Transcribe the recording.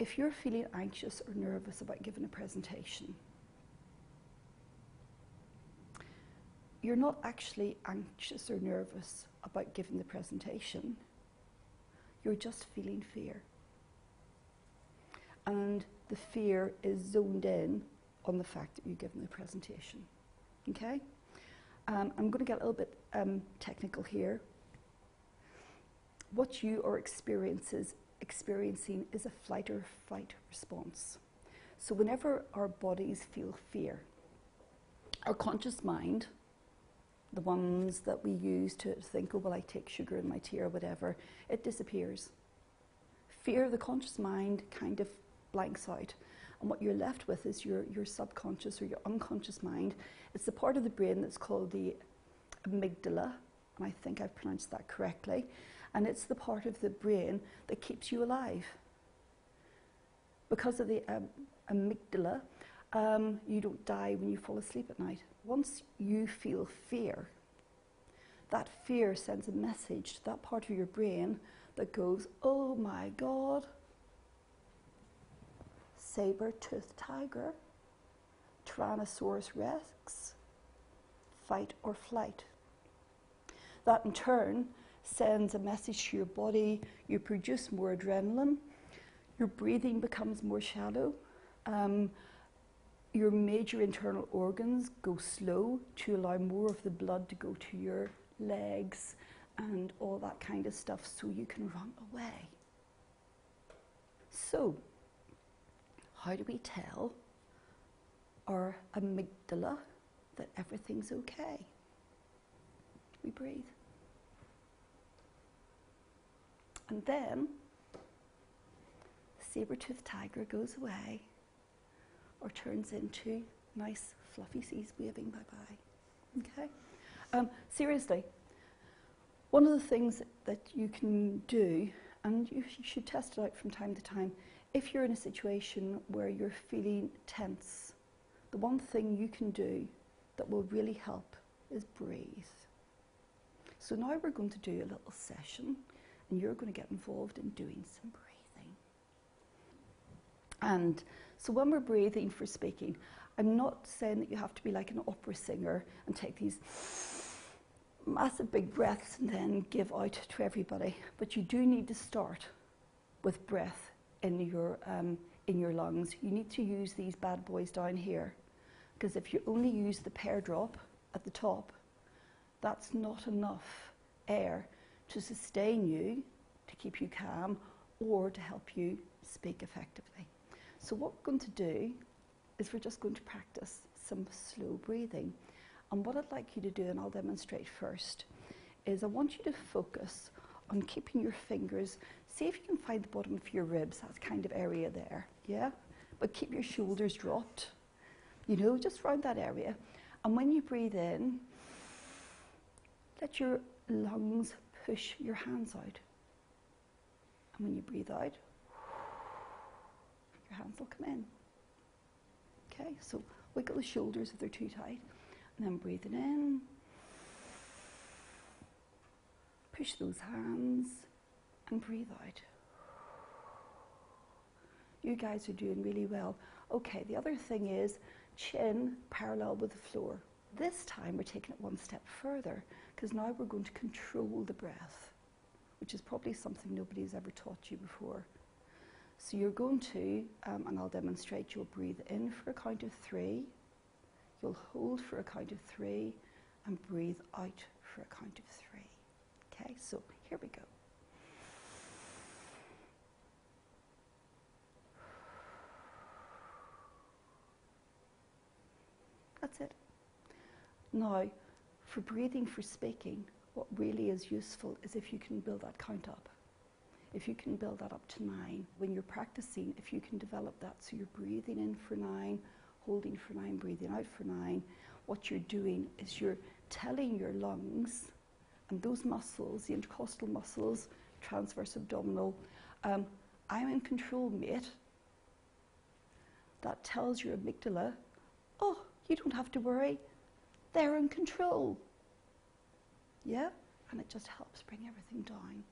if you're feeling anxious or nervous about giving a presentation, you're not actually anxious or nervous about giving the presentation. You're just feeling fear. And the fear is zoned in on the fact that you're giving the presentation. Okay? I'm going to get a little bit technical here. What you are experiencing is a flight or fight response. So whenever our bodies feel fear, our conscious mind, the ones that we use to think, oh, well, I take sugar in my tea or whatever, it disappears. Fear, the conscious mind, kind of blanks out. And what you're left with is your subconscious or your unconscious mind. It's the part of the brain that's called the amygdala, and I think I've pronounced that correctly. And it's the part of the brain that keeps you alive. Because of the amygdala, you don't die when you fall asleep at night. Once you feel fear, that fear sends a message to that part of your brain that goes, oh my God, saber-toothed tiger, Tyrannosaurus rex, fight or flight. That in turn sends a message to your body. You produce more adrenaline, your breathing becomes more shallow, your major internal organs go slow to allow more of the blood to go to your legs and all that kind of stuff so you can run away. So, how do we tell our amygdala that everything's okay? We breathe. And then, the saber-toothed tiger goes away or turns into nice fluffy seas waving bye-bye. Okay? Seriously, one of the things that you can do, and you should test it out from time to time, if you're in a situation where you're feeling tense, the one thing you can do that will really help is breathe. So now we're going to do a little session, and you're going to get involved in doing some breathing. And so when we're breathing for speaking, I'm not saying that you have to be like an opera singer and take these massive big breaths and then give out to everybody. But you do need to start with breath in your lungs. You need to use these bad boys down here, because if you only use the pear drop at the top, that's not enough air to sustain you, to keep you calm, or to help you speak effectively. So what we're going to do is we're just going to practice some slow breathing. And what I'd like you to do, and I'll demonstrate first, is I want you to focus on keeping your fingers, see if you can find the bottom of your ribs, that kind of area there, yeah? But keep your shoulders dropped, you know, just around that area. And when you breathe in, let your lungs push your hands out. And when you breathe out, your hands will come in. Okay, so wiggle the shoulders if they're too tight. And then breathing in. Push those hands and breathe out. You guys are doing really well. Okay, the other thing is chin parallel with the floor. This time we're taking it one step further, because now we're going to control the breath, which is probably something nobody's ever taught you before. So you're going to, and I'll demonstrate, you'll breathe in for a count of 3, you'll hold for a count of 3, and breathe out for a count of 3. Okay, so here we go. That's it. Now, for breathing for speaking, what really is useful is if you can build that count up. If you can build that up to 9. When you're practicing, if you can develop that, so you're breathing in for 9, holding for 9, breathing out for 9, what you're doing is you're telling your lungs and those muscles, the intercostal muscles, transverse abdominal, I'm in control, mate. That tells your amygdala, oh, you don't have to worry, they're in control. Yeah? And it just helps bring everything down.